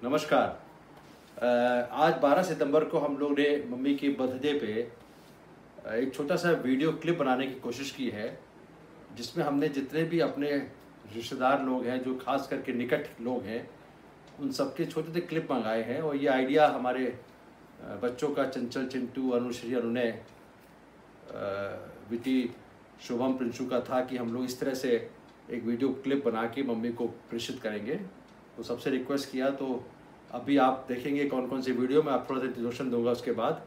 नमस्कार। आज 12 सितंबर को हम लोग ने मम्मी की बर्थडे पे एक छोटा सा वीडियो क्लिप बनाने की कोशिश की है, जिसमें हमने जितने भी अपने रिश्तेदार लोग हैं, जो खास करके निकट लोग हैं, उन सबके छोटे छोटे क्लिप मंगाए हैं। और ये आइडिया हमारे बच्चों का, चंचल, चिंटू, अनुश्री, अनुनय, विटी, शुभम, प्रिंशु का था कि हम लोग इस तरह से एक वीडियो क्लिप बना के मम्मी को प्रेषित करेंगे। तो सबसे रिक्वेस्ट किया, तो अभी आप देखेंगे कौन कौन सी वीडियो में, आप थोड़ा सा इंट्रोडक्शन दूंगा। उसके बाद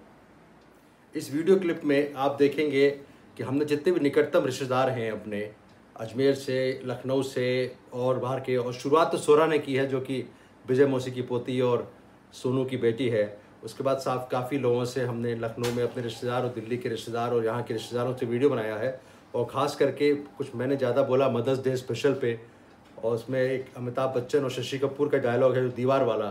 इस वीडियो क्लिप में आप देखेंगे कि हमने जितने भी निकटतम रिश्तेदार हैं अपने, अजमेर से, लखनऊ से और बाहर के, और शुरुआत तो सोरा ने की है जो कि विजय मौसी की पोती और सोनू की बेटी है। उसके बाद काफ़ी लोगों से हमने लखनऊ में अपने रिश्तेदार और दिल्ली के रिश्तेदार और यहाँ के रिश्तेदारों से वीडियो बनाया है। और ख़ास करके कुछ मैंने ज़्यादा बोला मदर्स डे स्पेशल पे, और उसमें एक अमिताभ बच्चन और शशि कपूर का डायलॉग है जो दीवार वाला,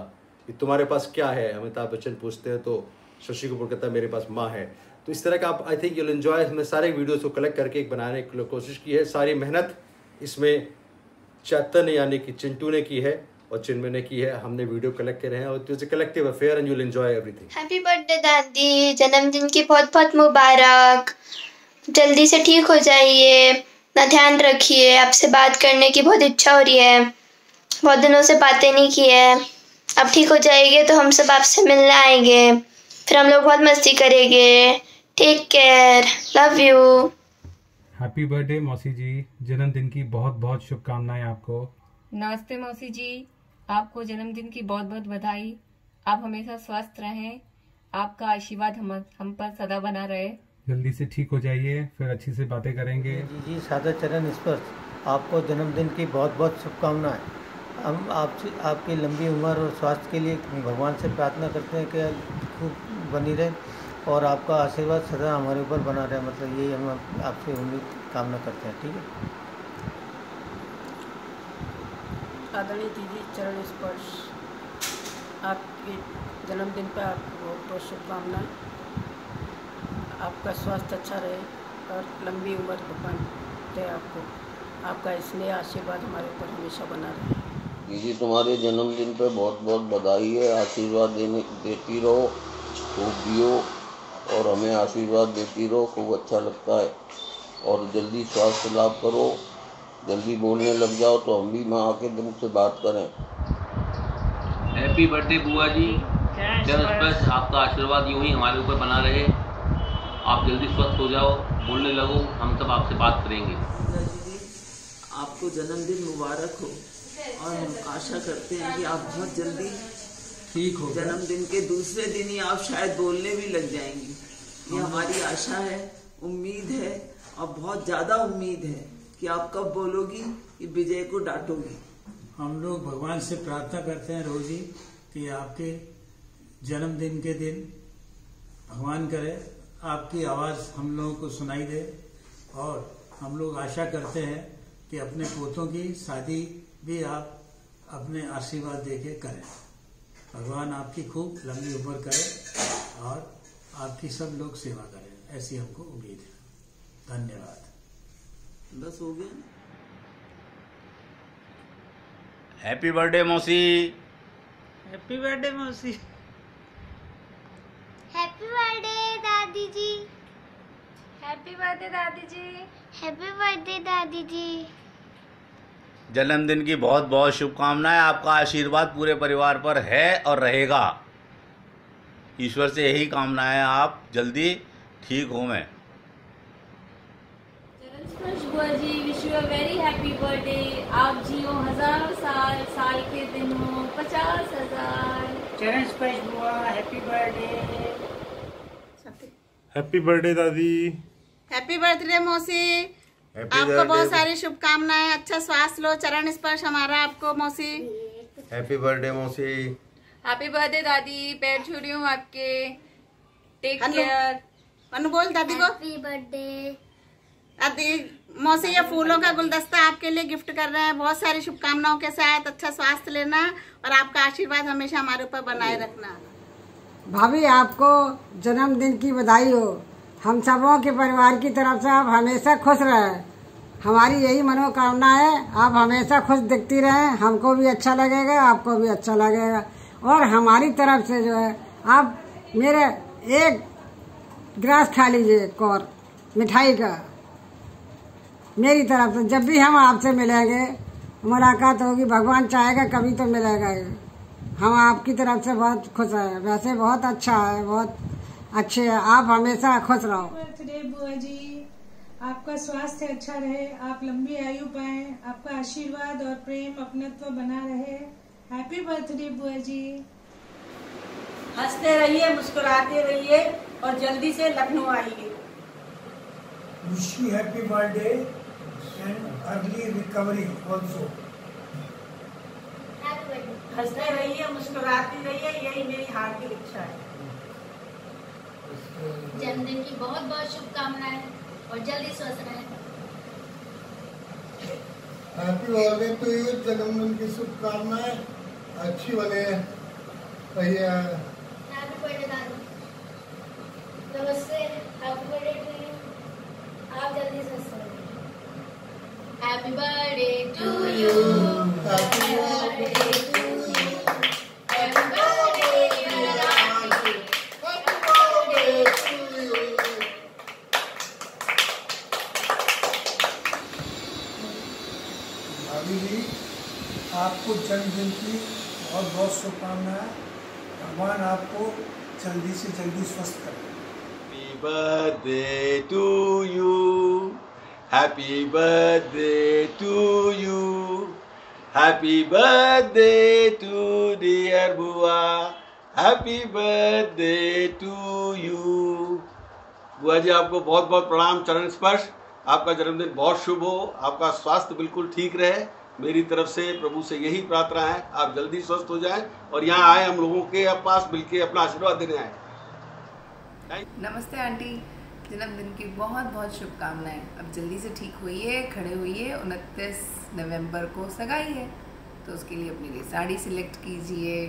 कि तुम्हारे पास क्या है, अमिताभ बच्चन पूछते हैं तो शशि कपूर कहता है मेरे पास माँ है। तो इस तरह का आप, आई थिंक यूल एंजॉय। हमने सारे वीडियोस को कलेक्ट करके एक बनाने की कोशिश की है। सारी मेहनत इसमें चैतन्य यानी कि चिंटू ने की है और चिन्मय ने की है। हमने वीडियो कलेक्ट करे हैं और it's a collective affair and you'll enjoy everything. Happy birthday दादी, जन्मदिन की बहुत बहुत मुबारक। जल्दी से ठीक हो जाइए, ना ध्यान रखिए। आपसे बात करने की बहुत इच्छा हो रही है, बहुत दिनों से बातें नहीं की है। अब ठीक हो जाएंगे तो हम सब आपसे मिलने आएंगे, फिर हम लोग बहुत मस्ती करेंगे। Take care, love you. Happy birthday मौसी जी, जन्मदिन की बहुत बहुत शुभकामनाएं आपको। नमस्ते मौसी जी, आपको जन्मदिन की बहुत बहुत बधाई। आप हमेशा स्वस्थ रहें, आपका आशीर्वाद हम पर सदा बना रहे। जल्दी से ठीक हो जाइए, फिर अच्छी से बातें करेंगे। जी सादा चरण स्पर्श, आपको जन्मदिन की बहुत बहुत शुभकामनाएं। हम आपसे आपकी लंबी उम्र और स्वास्थ्य के लिए भगवान से प्रार्थना करते हैं कि खूब बनी रहे और आपका आशीर्वाद सदा हमारे ऊपर बना रहे। मतलब यही हम आपसे उम्मीद कामना करते हैं। ठीक है। आदरणीय दीदी चरण स्पर्श, आपके जन्मदिन पर आपको बहुत बहुत शुभकामनाएं। आपका स्वास्थ्य अच्छा रहे और लंबी उम्र भगवान दे आपको। आपका स्नेह आशीर्वाद हमारे ऊपर हमेशा बना रहे। दीदी तुम्हारे जन्मदिन पे बहुत बहुत बधाई है। आशीर्वाद देती रहो, खूब जियो और हमें आशीर्वाद देती रहो, खूब अच्छा लगता है। और जल्दी स्वास्थ्य लाभ करो, जल्दी बोलने लग जाओ तो हम भी माँ के मुख से बात करें। हैप्पी बर्थडे बुआ जी, बस आपका आशीर्वाद यूं ही हमारे ऊपर बना रहे। आप जल्दी स्वस्थ हो जाओ, बोलने लगो, हम सब आपसे बात करेंगे। आपको जन्मदिन मुबारक हो और हम आशा करते हैं कि आप बहुत जल्दी ठीक हो। जन्मदिन के दूसरे दिन ही आप शायद बोलने भी लग जाएंगी, ये हमारी आशा है, उम्मीद है और बहुत ज़्यादा उम्मीद है कि आप कब बोलोगी कि विजय को डांटोगी। हम लोग भगवान से प्रार्थना करते हैं रोज ही कि आपके जन्मदिन के दिन भगवान करे आपकी आवाज़ हम लोगों को सुनाई दे। और हम लोग आशा करते हैं कि अपने पोतों की शादी भी आप अपने आशीर्वाद देके करें। भगवान आपकी खूब लंबी उम्र करे और आपकी सब लोग सेवा करें, ऐसी हमको उम्मीद है। धन्यवाद। बस हो गया। हैप्पी बर्थडे मौसी। हैप्पी बर्थडे मौसी। हैप्पी बर्थडे दादी जी। हैप्पी बर्थडे दादी जी। हैप्पी बर्थडे दादी जी। जन्मदिन की बहुत बहुत शुभकामनाएं। आपका आशीर्वाद पूरे परिवार पर है और रहेगा। ईश्वर से यही कामनाएं, आप जल्दी ठीक हो। मैं बुआ जी, wish you a very happy birthday. आप जियो हजारों साल, साल के दिन हो 50,000। चरण स्पर्श बुआ, हैप्पी बर्थडे। हैप्पी बर्थडे दादी। हैप्पी बर्थडे मौसी, आपको बहुत सारी शुभकामनाएं। अच्छा स्वास्थ्य लो। चरण स्पर्श हमारा आपको मौसी। हैप्पी बर्थडे मौसी। हैप्पी बर्थडे दादी, पैर छू रही हूँ आपके। Take care. अनु बोल दादी को हैप्पी बर्थडे। दादी मौसी ये फूलों का गुलदस्ता आपके लिए गिफ्ट कर रहे हैं। बहुत सारी शुभकामनाओं के साथ अच्छा स्वास्थ्य लेना और आपका आशीर्वाद हमेशा हमारे ऊपर बनाए रखना। भाभी आपको जन्मदिन की बधाई हो। हम सबों के परिवार की तरफ से आप हमेशा खुश रहे, हमारी यही मनोकामना है। आप हमेशा खुश दिखती रहें, हमको भी अच्छा लगेगा, आपको भी अच्छा लगेगा। और हमारी तरफ से जो है आप मेरे एक गिलास खा लीजिए एक और मिठाई का मेरी तरफ से। जब भी हम आपसे मिलेंगे मुलाकात होगी, भगवान चाहेगा कभी तो मिलेगा ही। हम आपकी तरफ से बहुत खुश हैं। वैसे बहुत अच्छा है, बहुत अच्छे हैं, आप हमेशा खुश रहो। बर्थडे बुआ जी, आपका स्वास्थ्य अच्छा रहे, आप लंबी आयु पाएं, आपका आशीर्वाद और प्रेम अपनत्व बना रहे। हैप्पी बर्थडे बुआ जी। हंसते रहिए, मुस्कुराते रहिए और जल्दी से लखनऊ आइए। Wish you happy birthday and early recovery also. हंसते रहिए, मुस्कुराते रहिए, यही मेरी हार्दिक इच्छा है। जन्मदिन की बहुत बहुत शुभकामनाएं और जल्दी स्वस्थ रहें। Happy birthday to you. जन्मदिन की शुभकामनाएं, अच्छी बने रहिए। हैप्पी बर्थडे दादी। नमस्ते, हैप्पी बर्थडे टू यू। आप जल्दी स्वस्थ रहें। Happy birthday to you. Happy birthday to you. Happy birthday Rani. Happy birthday to you. भाभी जी, आपको जन्मदिन की बहुत बहुत शुभकामनाएं। भगवान आपको जल्दी से जल्दी स्वस्थ करे। Happy birthday to you. Happy birthday to you. Happy birthday to dear Bua. Happy birthday to you. बुआ जी, आपको बहुत बहुत प्रणाम, चरण स्पर्श। आपका जन्मदिन बहुत शुभ हो, आपका स्वास्थ्य बिल्कुल ठीक रहे। मेरी तरफ से प्रभु से यही प्रार्थना है, आप जल्दी स्वस्थ हो जाएं और यहाँ आए, हम लोगों के पास मिलके अपना आशीर्वाद देने आए। नमस्ते आंटी, जन्मदिन की बहुत बहुत शुभकामनाएं। अब जल्दी से ठीक होइए, खड़े होइए। 29 नवंबर को सगाई है, तो उसके लिए अपने लिए साड़ी सिलेक्ट कीजिए,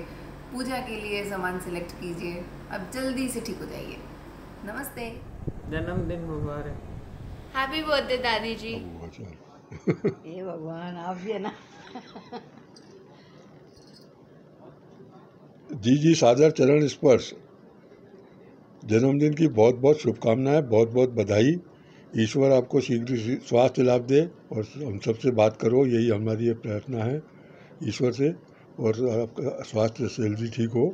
पूजा के लिए सामान सिलेक्ट कीजिए। अब जल्दी से ठीक हो जाइए। नमस्ते। जन्मदिन मुबारक। हैप्पी बर्थडे दादी जी। ये भगवान, आप भी है ना। जी सादर चरण स्पर्श। जन्मदिन की बहुत बहुत शुभकामनाएं, बहुत बहुत बधाई। ईश्वर आपको शीघ्र स्वास्थ्य लाभ दे और हम सबसे बात करो, यही हमारी प्रार्थना है ईश्वर से, और आपका स्वास्थ्य जल्दी ठीक हो।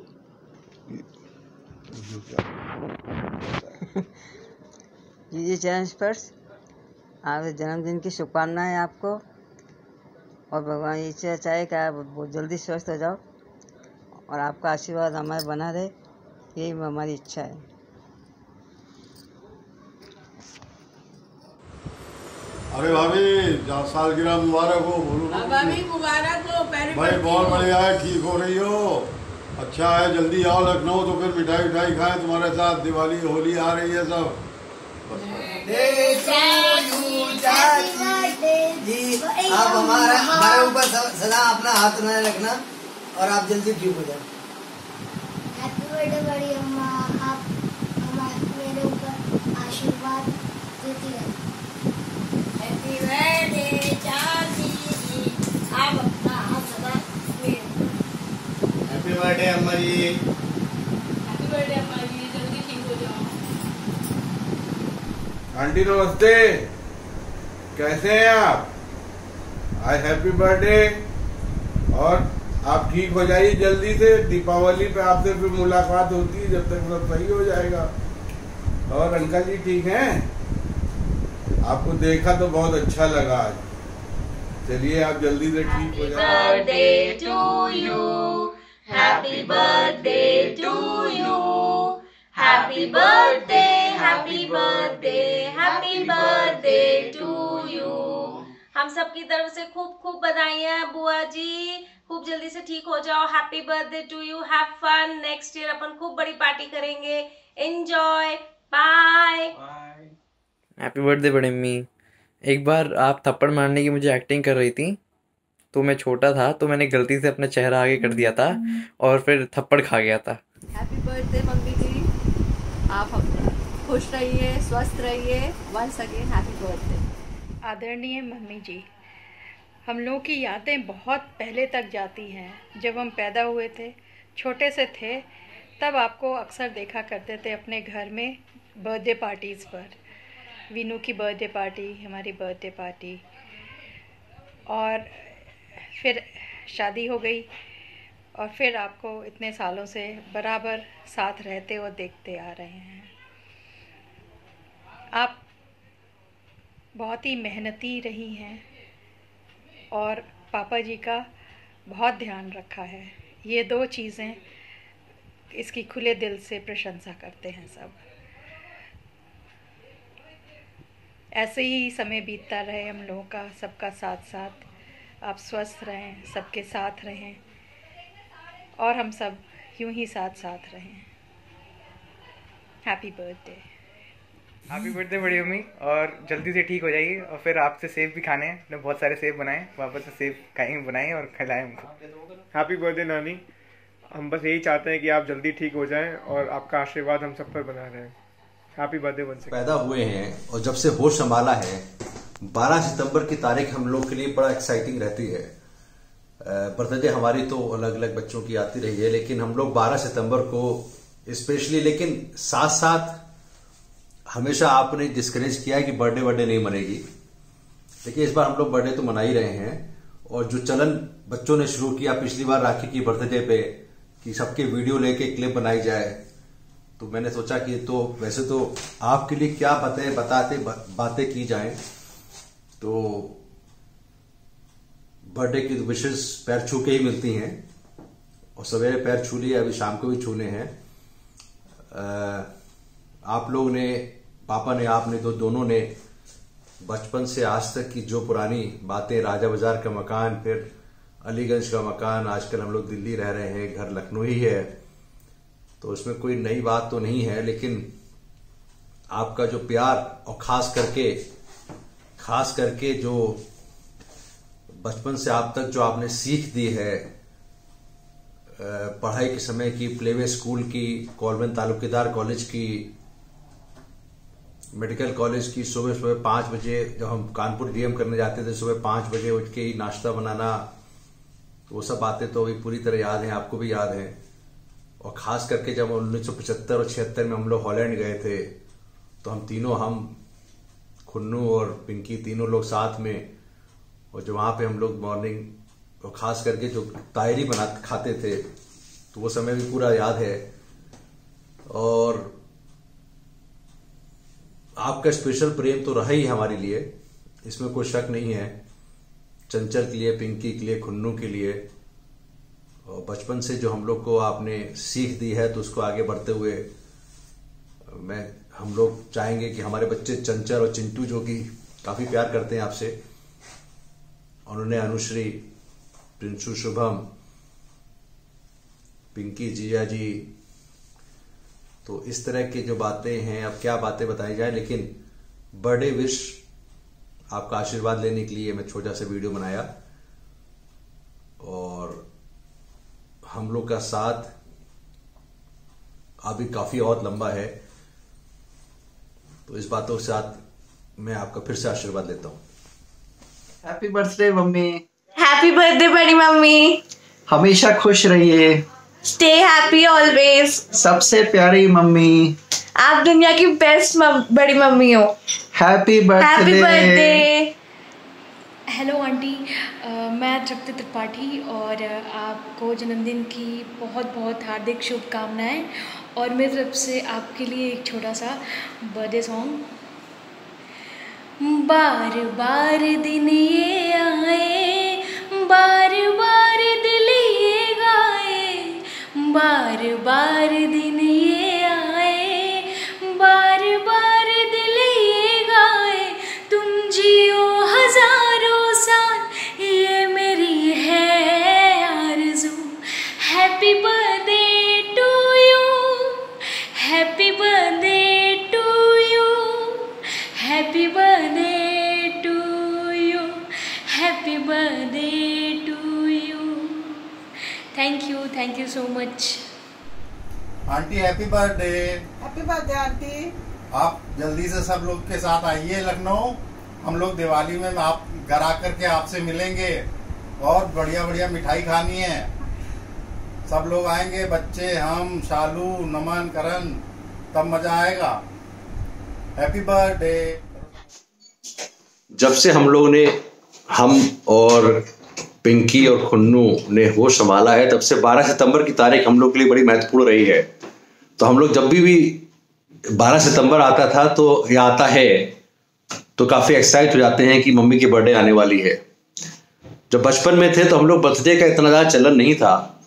जी चरण स्पर्श। आप जन्मदिन की शुभकामनाएं आपको, और भगवान ईश्वर चाहे कि आप बहुत जल्दी स्वस्थ हो जाओ और आपका आशीर्वाद हमारे बना रहे, यही हमारी इच्छा है। अरे भाभी, सालगिरह मुबारक हो। बोलो भाभी मुबारक हो। भाई बहुत बढ़िया है, ठीक हो रही हो, अच्छा है। जल्दी आओ लखनऊ, तो फिर मिठाई उठाई खाएं तुम्हारे साथ। दिवाली होली आ रही है सब। जी, आप हमारे ऊपर सदा अपना हाथ बनाए रखना और आप जल्दी ठीक हो जाए। हैप्पी बर्थडे बड़ी अम्मा, आप मेरे ऊपर आशीर्वाद देती है। हैप्पी बर्थडे चाची जी, आप अपना हाथ सदा मेरे। हैप्पी बर्थडे अम्मा जी। हैप्पी बर्थडे अम्मा जी, जल्दी ठीक हो जाओ। आंटी नमस्ते, कैसे हैं आप? आज हैप्पी बर्थडे, और आप ठीक हो जाइए जल्दी से। दीपावली पे आपसे फिर मुलाकात होती है, जब तक सब सही हो जाएगा। और अंकल जी ठीक हैं? आपको देखा तो बहुत अच्छा लगा आज। चलिए आप जल्दी से ठीक हो जाइए। Birthday to you, happy birthday to you, happy birthday, happy birthday, happy birthday to you. हम सबकी तरफ से खूब खूब बधाइयाँ बुआ जी, खूब जल्दी से ठीक हो जाओ। Happy birthday to you, have fun. Next year अपन खूब बड़ी पार्टी करेंगे। Enjoy, bye. हैप्पी बर्थडे बड़ी अम्मी। एक बार आप थप्पड़ मारने की मुझे एक्टिंग कर रही थी, तो मैं छोटा था, तो मैंने गलती से अपना चेहरा आगे कर दिया था और फिर थप्पड़ खा गया था। हैप्पी बर्थडे मम्मी जी, आप खुश रहिए, स्वस्थ रहिए। Once again happy birthday. आदरणीय मम्मी जी, हम लोगों की यादें बहुत पहले तक जाती हैं। जब हम पैदा हुए थे छोटे से थे तब आपको अक्सर देखा करते थे अपने घर में बर्थडे पार्टीज़ पर। वीनू की बर्थडे पार्टी, हमारी बर्थडे पार्टी, और फिर शादी हो गई और फिर आपको इतने सालों से बराबर साथ रहते और देखते आ रहे हैं। आप बहुत ही मेहनती रही हैं और पापा जी का बहुत ध्यान रखा है। ये 2 चीज़ें इसकी खुले दिल से प्रशंसा करते हैं सब। ऐसे ही समय बीतता रहे हम लोगों का, सबका साथ साथ। आप स्वस्थ रहें, सबके साथ रहें और हम सब यूं ही साथ साथ रहें। Happy birthday. हैप्पी बर्थडे बड़ी मम्मी, और जल्दी से ठीक हो जाइए। और फिर आपसे सेब भी खाने हैं, हमने बहुत सारे सेब बनाए, वापस से सेब खाएंगे, बनाएं और खिलाएं हमको। हैप्पी बर्थडे नानी, हम बस यही चाहते हैं कि आप जल्दी ठीक हो जाएं और आपका आशीर्वाद हम सब पर बना रहे। Happy birthday once. पैदा हुए हैं और जब से होश संभाला है, 12 सितंबर की तारीख हम लोग के लिए बड़ा एक्साइटिंग रहती है। बर्थडे हमारी तो अलग अलग बच्चों की आती रही है, लेकिन हम लोग 12 सितंबर को स्पेशली, लेकिन साथ साथ हमेशा आपने डिस्करेज किया है कि बर्थडे नहीं मनेगी, लेकिन इस बार हम लोग बर्थडे तो मना ही रहे हैं। और जो चलन बच्चों ने शुरू किया पिछली बार राखी की बर्थडे पे कि सबके वीडियो लेके क्लिप बनाई जाए, तो मैंने सोचा कि तो वैसे तो आपके लिए क्या बातें की जाएं, तो बर्थडे की विशेष पैर छू के ही मिलती हैं, और सवेरे पैर छू लिए, अभी शाम को भी छूने हैं। आप लोग ने, पापा ने, आपने तो दोनों ने बचपन से आज तक की जो पुरानी बातें, राजा बाजार का मकान, फिर अलीगंज का मकान, आजकल हम लोग दिल्ली रह रहे हैं, घर लखनऊ ही है, तो उसमें कोई नई बात तो नहीं है, लेकिन आपका जो प्यार और खास करके जो बचपन से आप तक जो आपने सीख दी है, पढ़ाई के समय की, प्लेवे स्कूल की, कॉलवन तालुकेदार कॉलेज की, मेडिकल कॉलेज की, सुबह 5 बजे जब हम कानपुर डीएम करने जाते थे, सुबह 5 बजे उठ के ही नाश्ता बनाना, तो वो सब बातें तो अभी पूरी तरह याद हैं, आपको भी याद है। और खास करके जब 1975 और 76 में हम लोग हॉलैंड गए थे, तो हम तीनों, हम खुन्नू और पिंकी तीनों लोग साथ में, और जो वहां पे हम लोग मॉर्निंग और खास करके जो तायरी खाते थे, तो वो समय भी पूरा याद है। और आपका स्पेशल प्रेम तो रहा ही हमारे लिए, इसमें कोई शक नहीं है। चंचल के लिए, पिंकी के लिए, खुन्नू के लिए, और बचपन से जो हम लोग को आपने सीख दी है, तो उसको आगे बढ़ते हुए हम लोग चाहेंगे कि हमारे बच्चे चंचल और चिंटू, जो कि काफी प्यार करते हैं आपसे, उन्होंने अनुश्री, प्रिंशु, शुभम, पिंकी, जिया जी, तो इस तरह की जो बातें हैं, अब क्या बातें बताई जाए, लेकिन बर्थडे विश, आपका आशीर्वाद लेने के लिए मैं छोटा सा वीडियो बनाया। और हम लोग का साथ अभी काफी और लंबा है, तो इस बातों के साथ मैं आपका फिर से आशीर्वाद लेता हूँ। Happy birthday mummy. Happy birthday बड़ी मम्मी। हमेशा खुश रहिए। Stay happy always. सबसे प्यारी मम्मी। आप दुनिया की बेस्ट बड़ी मम्मी हो। Happy birthday. Happy birthday. Hello aunty, मैं तृप्ति त्रिपाठी, और आपको जन्मदिन की बहुत बहुत हार्दिक शुभकामनाएं, और मेरी तरफ से आपके लिए एक छोटा सा बर्थडे सॉन्ग। बार बार दिन ये आए, बार बार दिल ये गाए, बार बार दिन ये आए, बार बार दिल ये गाए, तुम जियो हजारों साल, ये मेरी है आरज़ू। Happy birthday to you, happy birthday to you, happy birthday to you, happy birthday to you. Thank you so much. Aunty happy birthday. Happy birthday aunty. आप जल्दी से सब लोग के साथ आइए लखनऊ, हम लोग दिवाली में आप घर आकर के आपसे मिलेंगे, और बढ़िया बढ़िया मिठाई खानी है। सब लोग आएंगे, बच्चे, हम, शालू, नमन, करण, तब मजा आएगा। Happy birthday. जब से हम और पिंकी और खुन्नू ने होश संभाला है, तब से 12 सितंबर की तारीख हम लोग के लिए बड़ी महत्वपूर्ण रही है। तो हम लोग जब भी 12 सितंबर आता था तो या आता है तो काफ़ी एक्साइट हो जाते हैं कि मम्मी की बर्थडे आने वाली है। जब बचपन में थे तो हम लोग बर्थडे का इतना ज़्यादा चलन नहीं था,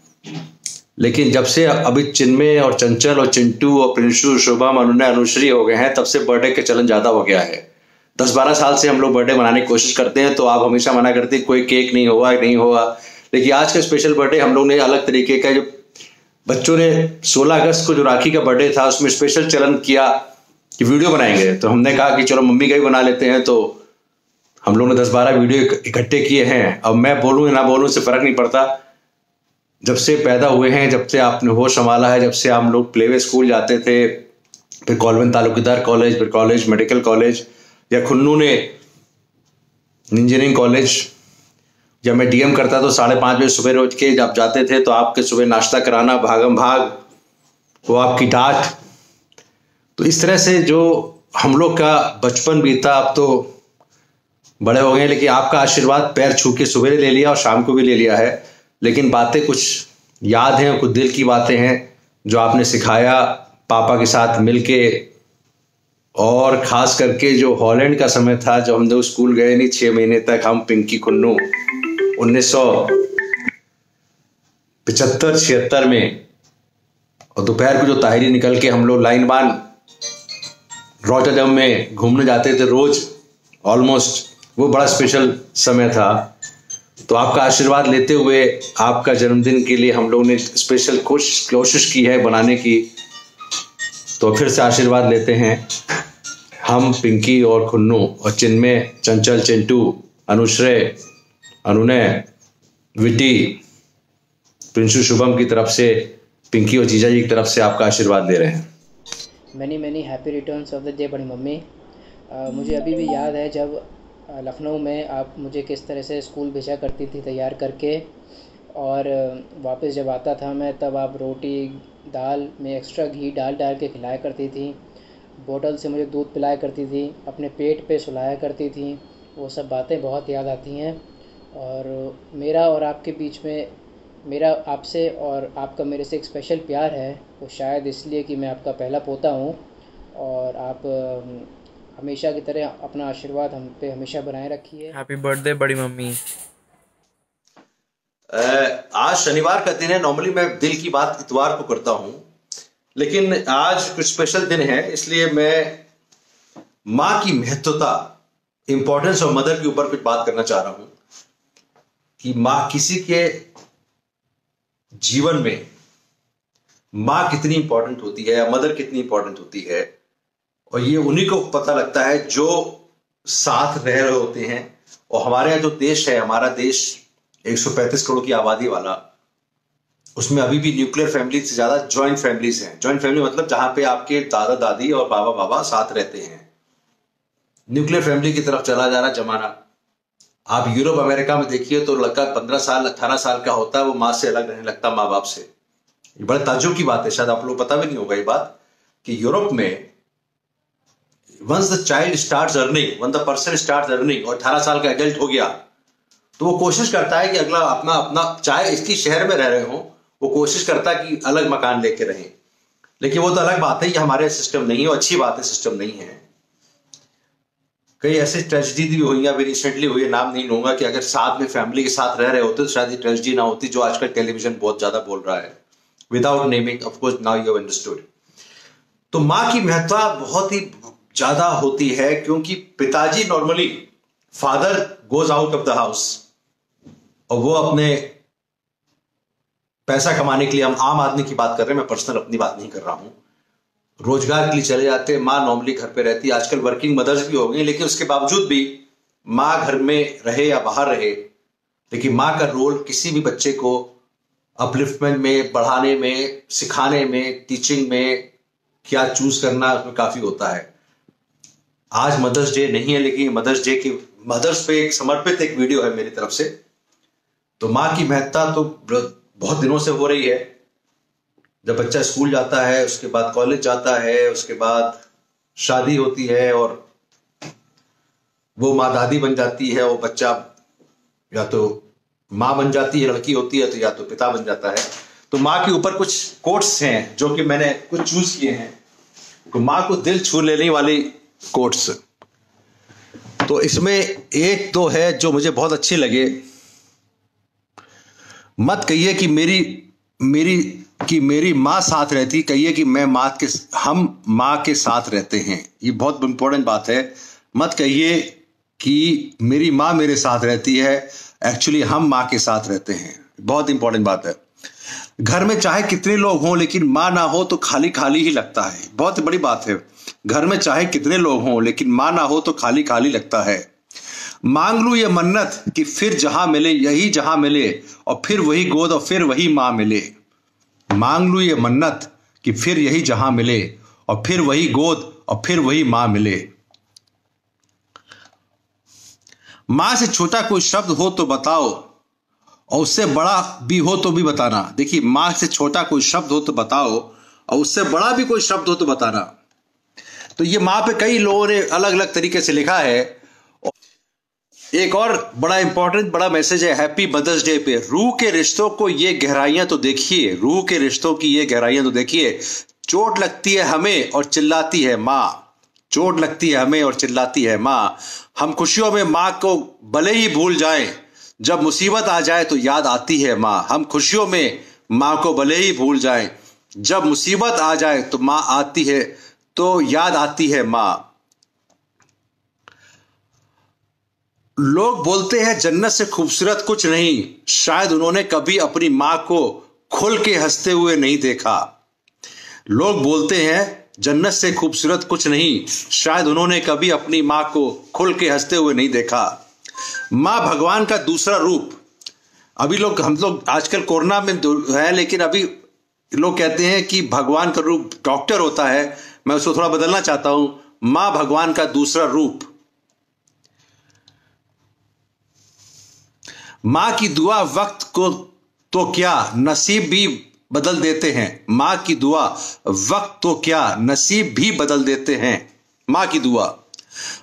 लेकिन जब से अभी चिन्मय और चंचल और चिंटू और प्रिंशु, शुभम, अनुश्री हो गए हैं, तब से बर्थडे का चलन ज़्यादा हो गया है। 10-12 साल से हम लोग बर्थडे मनाने की कोशिश करते हैं, तो आप हमेशा मना करते हैं कोई केक नहीं होगा। लेकिन आज का स्पेशल बर्थडे हम लोग ने अलग तरीके का, जो बच्चों ने 16 अगस्त को जो राखी का बर्थडे था उसमें स्पेशल चलन किया कि वीडियो बनाएंगे। तो हमने कहा कि चलो मम्मी का भी बना लेते हैं। तो हम लोग ने 10-12 वीडियो इकट्ठे किए हैं। अब मैं बोलूँ या ना बोलूँ इससे फर्क नहीं पड़ता। जब से पैदा हुए हैं, जब से आपने होश संभाला है, जब से हम लोग प्लेवे स्कूल जाते थे, फिर कॉलवन तालुकेदार कॉलेज, फिर कॉलेज, मेडिकल कॉलेज, या खुन्नू ने इंजीनियरिंग कॉलेज, जब मैं डीएम करता तो 5:30 बजे सुबह रोज के जब जाते थे तो आपके सुबह नाश्ता कराना, भागम भाग, वो आपकी डांट। तो इस तरह से जो हम लोग का बचपन बीता, अब तो बड़े हो गए, लेकिन आपका आशीर्वाद पैर छू के सुबह ले लिया और शाम को भी ले लिया है। लेकिन बातें कुछ याद हैं, कुछ दिल की बातें हैं जो आपने सिखाया पापा के साथ मिलके। और खास करके जो हॉलैंड का समय था, जब हम लोग स्कूल गए नहीं 6 महीने तक, हम पिंकी खुन्नू 1975-76 में, और दोपहर को जो ताहिरी निकल के हम लोग लाइन बान रॉटरडैम में घूमने जाते थे रोज ऑलमोस्ट, वो बड़ा स्पेशल समय था। तो आपका आशीर्वाद लेते हुए आपका जन्मदिन के लिए हम लोग ने स्पेशल कोशिश की है बनाने की। तो फिर से आशीर्वाद लेते हैं हम, पिंकी और खुन्नू और चिन्मय, चंचल, चिंटू, अनुश्रय, अनुनय, विटी, प्रिंशु, शुभम की तरफ से, पिंकी और जीजा जी की तरफ से आपका आशीर्वाद दे रहे हैं। Many happy returns of the day बड़ी मम्मी। मुझे अभी भी याद है जब लखनऊ में आप मुझे किस तरह से स्कूल भेजा करती थी तैयार करके, और वापस जब आता था मैं तब आप रोटी दाल में एक्स्ट्रा घी डाल के खिलाया करती थी, बोतल से मुझे दूध पिलाया करती थी, अपने पेट पे सुलाया करती थी। वो सब बातें बहुत याद आती हैं। और मेरा और आपके बीच में, मेरा आपसे और आपका मेरे से एक स्पेशल प्यार है, वो शायद इसलिए कि मैं आपका पहला पोता हूँ। और आप हमेशा की तरह अपना आशीर्वाद हम पे हमेशा बनाए रखिए। हैप्पी बर्थडे बड़ी मम्मी। आज शनिवार का दिन है। नॉर्मली मैं दिल की बात इतवार को करता हूँ, लेकिन आज कुछ स्पेशल दिन है, इसलिए मैं माँ की महत्वता, इंपॉर्टेंस ऑफ मदर के ऊपर कुछ बात करना चाह रहा हूं कि माँ, किसी के जीवन में माँ कितनी इंपॉर्टेंट होती है या मदर कितनी इंपॉर्टेंट होती है। और ये उन्हीं को पता लगता है जो साथ रह रहे होते हैं। और हमारे यहाँ जो देश है, हमारा देश 135 करोड़ की आबादी वाला, उसमें अभी भी न्यूक्लियर फैमिली से ज्यादा जॉइंट फैमिलीज हैं। जॉइंट फैमिली मतलब जहां पे आपके दादा दादी और बाबा बाबा साथ रहते हैं। न्यूक्लियर फैमिली की तरफ चला जा रहा जमाना। आप यूरोप अमेरिका में देखिए तो लड़का 15 साल 18 साल का होता है, वो माँ से अलग रहने लगता, माँ बाप से। ये बड़े ताज्जुब की बात है, शायद आप लोग पता भी नहीं होगा ये बात, कि यूरोप में once the child starts earning, when the person starts earning, और 18 साल का एडल्ट हो गया, तो वो कोशिश करता है कि अगला अपना चाहे इसकी शहर में रह रहे हो, वो कोशिश करता है कि अलग मकान लेके रहें। लेकिन वो तो अलग बात है, ये हमारे सिस्टम नहीं है, अच्छी बात है सिस्टम नहीं है। कई ऐसे ट्रेजिडी भी हुई, अभी रिसेंटली हुई, नाम नहीं लूंगा, कि अगर साथ में फैमिली के साथ रह रहे होते तो शायद ये ट्रेजिडी ना होती जो आजकल टेलीविजन बहुत ज्यादा बोल रहा है। Without naming, of course now you have understood. तो माँ की महत्ता बहुत ही ज्यादा होती है, क्योंकि पिताजी normally, father goes out of the house और वो अपने पैसा कमाने के लिए, हम आम आदमी की बात कर रहे हैं, मैं पर्सनल अपनी बात नहीं कर रहा हूं, रोजगार के लिए चले जाते हैं। माँ नॉर्मली घर पे रहती है। आजकल वर्किंग मदर्स भी हो गई, लेकिन उसके बावजूद भी माँ घर में रहे या बाहर रहे, लेकिन माँ का रोल किसी भी बच्चे को अपलिफ्टमेंट में, बढ़ाने में, सिखाने में, टीचिंग में, क्या चूज करना, उसमें काफी होता है। आज मदर्स डे नहीं है, लेकिन मदर्स डे की मदर्स पे एक समर्पित एक वीडियो है मेरी तरफ से। तो माँ की महत्ता तो बहुत दिनों से हो रही है। जब बच्चा स्कूल जाता है, उसके बाद कॉलेज जाता है, उसके बाद शादी होती है और वो माँ दादी बन जाती है, वो बच्चा या तो माँ बन जाती है, लड़की होती है तो या तो पिता बन जाता है। तो माँ के ऊपर कुछ कोट्स हैं जो कि मैंने कुछ चूज किए हैं, तो माँ को दिल छू लेने वाली कोट्स। तो इसमें एक तो है जो मुझे बहुत अच्छे लगे। मत कहिए कि मेरी माँ साथ रहती, कहिए कि हम माँ के साथ रहते हैं। ये बहुत इंपॉर्टेंट बात है। मत कहिए कि मेरी माँ मेरे साथ रहती है, एक्चुअली हम माँ के साथ रहते हैं। बहुत इंपॉर्टेंट बात है। घर में चाहे कितने लोग हों लेकिन माँ ना हो तो खाली खाली ही लगता है। बहुत बड़ी बात है। घर में चाहे कितने लोग हों लेकिन माँ ना हो तो खाली खाली लगता है। मांग लूं ये मन्नत कि फिर जहां मिले यही जहां मिले, और फिर वही गोद और फिर वही माँ मिले। मांग लूं ये मन्नत कि फिर यही जहां मिले, और फिर वही गोद और फिर वही माँ मिले। माँ से छोटा कोई शब्द हो तो बताओ, और उससे बड़ा भी हो तो भी बताना। देखिए, माँ से छोटा कोई शब्द हो तो बताओ, और उससे बड़ा भी कोई शब्द हो तो बताना। तो ये माँ पे कई लोगों ने अलग अलग तरीके से लिखा है। एक और बड़ा इंपॉर्टेंट बड़ा मैसेज है हैप्पी मदर्स डे पे। रूह के रिश्तों को ये गहराइयां तो देखिए, रूह के रिश्तों की ये गहराइयां तो देखिए। चोट लगती है हमें और चिल्लाती है माँ, चोट लगती है हमें और चिल्लाती है माँ। हम खुशियों में माँ को भले ही भूल जाएं, जब मुसीबत आ जाए तो याद आती है माँ। हम खुशियों में माँ को भले ही भूल जाएं, जब मुसीबत आ जाए तो माँ आती है, तो याद आती है माँ। लोग बोलते हैं जन्नत से खूबसूरत कुछ नहीं, शायद उन्होंने कभी अपनी माँ को खुल के हंसते हुए नहीं देखा। लोग बोलते हैं जन्नत से खूबसूरत कुछ नहीं, शायद उन्होंने कभी अपनी माँ को खुल के हंसते हुए नहीं देखा। माँ भगवान का दूसरा रूप। अभी हम लोग आजकल कोरोना में है, लेकिन अभी लोग कहते हैं कि भगवान का रूप डॉक्टर होता है। मैं उसको थोड़ा बदलना चाहता हूं, माँ भगवान का दूसरा रूप। माँ की दुआ वक्त को तो क्या नसीब भी बदल देते हैं। माँ की दुआ वक्त तो क्या नसीब भी बदल देते हैं। माँ की दुआ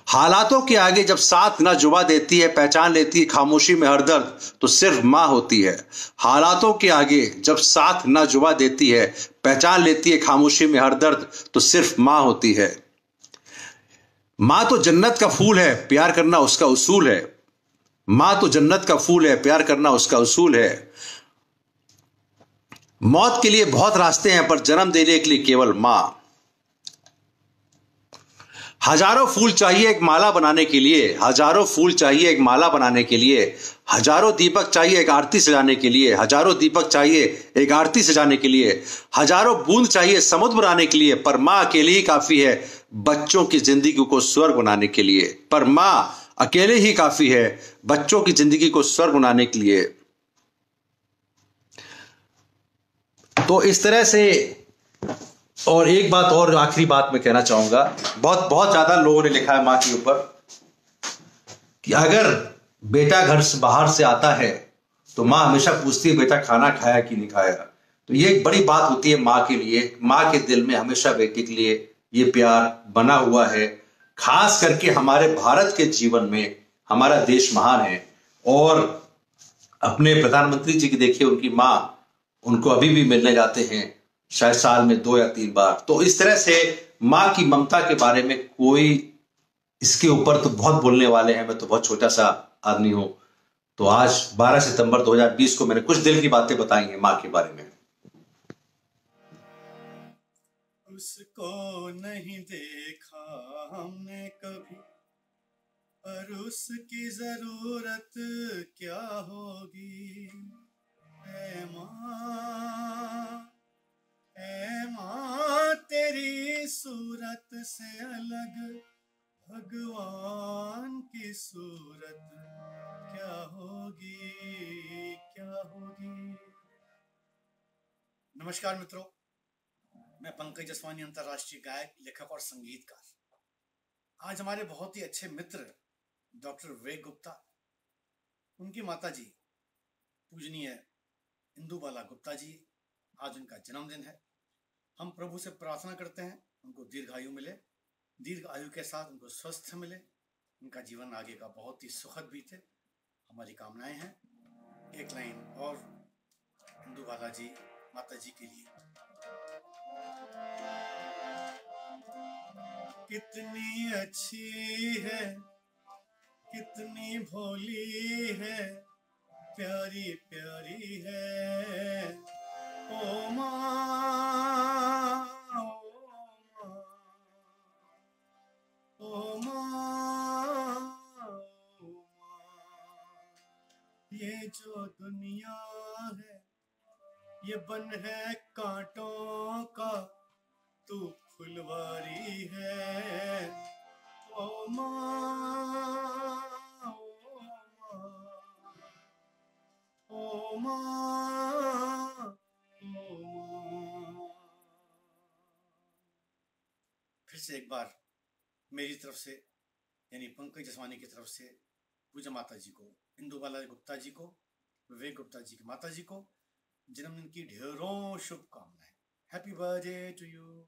हालातों के आगे जब साथ न जुबा देती है, पहचान लेती है खामोशी में हर दर्द, तो सिर्फ माँ होती है। हालातों के आगे जब साथ न जुबा देती है, पहचान लेती है खामोशी में हर दर्द, तो सिर्फ माँ होती है। माँ तो जन्नत का फूल है, प्यार करना उसका उसूल है। माँ तो जन्नत का फूल है, प्यार करना उसका उसूल है। मौत के लिए बहुत रास्ते हैं, पर जन्म देने के लिए केवल माँ। हजारों फूल चाहिए एक माला बनाने के लिए, हजारों फूल चाहिए एक माला बनाने के लिए। हजारों दीपक चाहिए एक आरती सजाने के लिए, हजारों दीपक चाहिए एक आरती सजाने के लिए। हजारों बूंद चाहिए समुद्र बनाने के लिए, पर माँ अकेले ही काफी है बच्चों की जिंदगी को स्वर्ग बनाने के लिए। पर माँ अकेले ही काफी है बच्चों की जिंदगी को स्वर्ग बनाने के लिए। तो इस तरह से। और एक बात और, आखिरी बात मैं कहना चाहूंगा, बहुत ज्यादा लोगों ने लिखा है माँ के ऊपर कि अगर बेटा घर से बाहर से आता है तो माँ हमेशा पूछती है बेटा खाना खाया कि नहीं खाया। तो ये एक बड़ी बात होती है माँ के लिए। माँ के दिल में हमेशा बेटे के लिए ये प्यार बना हुआ है। खास करके हमारे भारत के जीवन में हमारा देश महान है, और अपने प्रधानमंत्री जी की देखिए, उनकी माँ उनको अभी भी मिलने जाते हैं, शायद साल में 2 या 3 बार। तो इस तरह से माँ की ममता के बारे में कोई, इसके ऊपर तो बहुत बोलने वाले हैं। मैं तो बहुत छोटा सा आदमी हूं। तो आज 12 सितंबर 2020 को मैंने कुछ दिल की बातें बताई हैं माँ के बारे में। उसको नहीं देखा हमने कभी, पर उसकी जरूरत क्या होगी। ऐ माँ तेरी सूरत से अलग भगवान की सूरत क्या होगी, क्या होगी। नमस्कार मित्रों, मैं पंकज जसवानी, अंतर्राष्ट्रीय गायक, लेखक और संगीतकार। आज हमारे बहुत ही अच्छे मित्र डॉक्टर विवेक गुप्ता, उनकी माता जी पूजनीय इंदुबाला गुप्ता जी, आज उनका जन्मदिन है। हम प्रभु से प्रार्थना करते हैं उनको दीर्घ आयु मिले, दीर्घ आयु के साथ उनको स्वस्थ मिले, उनका जीवन आगे का बहुत ही सुखद बीते, हमारी कामनाएं हैं। एक लाइन और इंदुबाला जी माता जी के लिए। कितनी अच्छी है, कितनी भोली है, प्यारी प्यारी है ओ माँ, ओ माँ, ये जो दुनिया है ये बन है कांटों का, तू फुलवारी है ओ माँ, ओ माँ, ओ माँ। फिर से एक बार मेरी तरफ से यानी पंकज जसवानी की तरफ से पूजा माता जी को, इंदुबाला गुप्ता जी को, विवेक गुप्ता जी की माता जी को जन्मदिन की ढेरों शुभकामनाएं। Happy birthday to you.